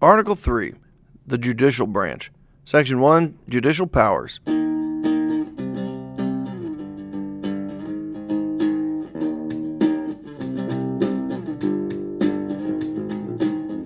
Article 3, the Judicial Branch. Section 1, Judicial Powers.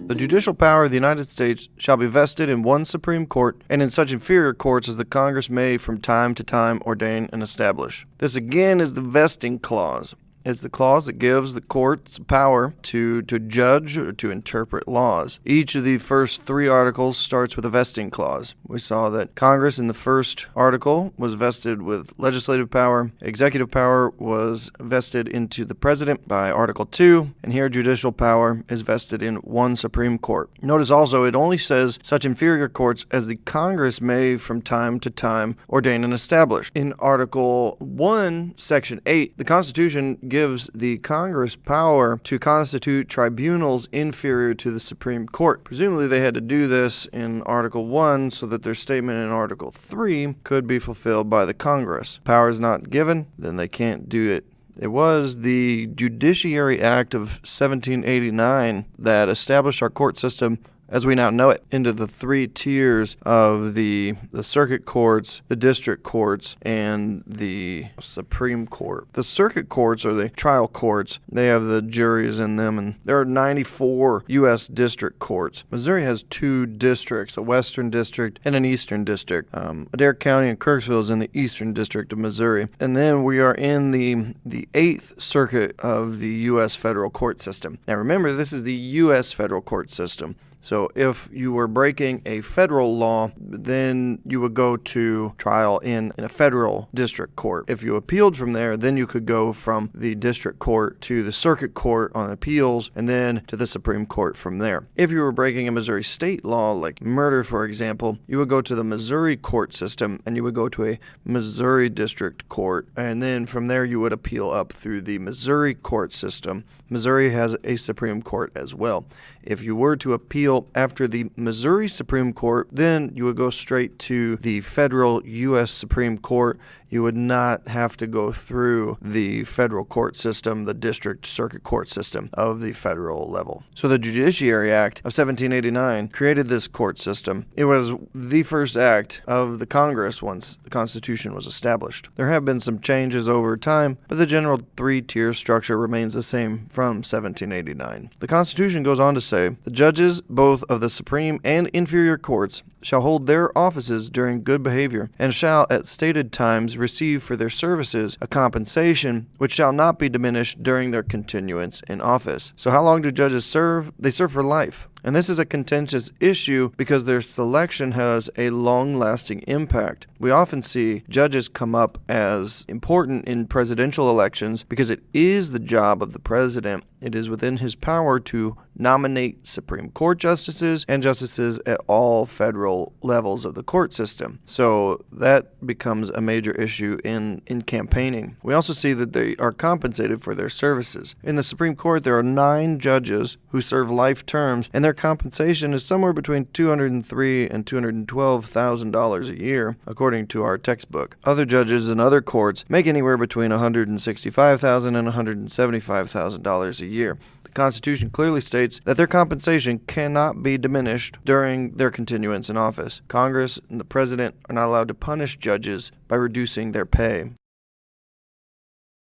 The judicial power of the United States shall be vested in one Supreme Court and in such inferior courts as the Congress may from time to time ordain and establish. This again is the vesting clause. It's the clause that gives the courts power to judge or to interpret laws. Each of the first three articles starts with a vesting clause. We saw that Congress in the first article was vested with legislative power. Executive power was vested into the president by Article 2, and here judicial power is vested in one Supreme Court. Notice also it only says such inferior courts as the Congress may from time to time ordain and establish. In Article 1, Section 8, the Constitution gives the Congress power to constitute tribunals inferior to the Supreme Court. Presumably they had to do this in Article 1 so that their statement in Article 3 could be fulfilled by the Congress. Power is not given, then they can't do it. It was the Judiciary Act of 1789 that established our court system as we now know it, into the three tiers of the circuit courts, the district courts, and the Supreme Court. The circuit courts are the trial courts. They have the juries in them, and there are 94 U.S. district courts. Missouri has two districts, a western district and an eastern district. Adair County and Kirksville is in the eastern district of Missouri. And then we are in the 8th Circuit of the U.S. federal court system. Now remember, this is the U.S. federal court system. So if you were breaking a federal law, then you would go to trial in a federal district court. If you appealed from there, then you could go from the district court to the circuit court on appeals and then to the Supreme Court from there. If you were breaking a Missouri state law, like murder, for example, you would go to the Missouri court system and you would go to a Missouri district court. And then from there, you would appeal up through the Missouri court system. Missouri has a Supreme Court as well. If you were to appeal after the Missouri Supreme Court, then you would go straight to the federal U.S. Supreme Court. You would not have to go through the federal court system, the district circuit court system of the federal level. So the Judiciary Act of 1789 created this court system. It was the first act of the Congress once the Constitution was established. There have been some changes over time, but the general three-tier structure remains the same from 1789. The Constitution goes on to say, the judges, both of the Supreme and inferior courts, shall hold their offices during good behavior, and shall at stated times receive for their services a compensation which shall not be diminished during their continuance in office. So how long do judges serve? They serve for life. And this is a contentious issue because their selection has a long-lasting impact. We often see judges come up as important in presidential elections because it is the job of the president. It is within his power to nominate Supreme Court justices and justices at all federal levels of the court system. So that becomes a major issue in campaigning. We also see that they are compensated for their services. In the Supreme Court, there are 9 judges who serve life terms, and their compensation is somewhere between $203,000 and $212,000 a year, according to our textbook. Other judges in other courts make anywhere between $165,000 and $175,000 a year. The Constitution clearly states that their compensation cannot be diminished during their continuance in office. Congress and the President are not allowed to punish judges by reducing their pay.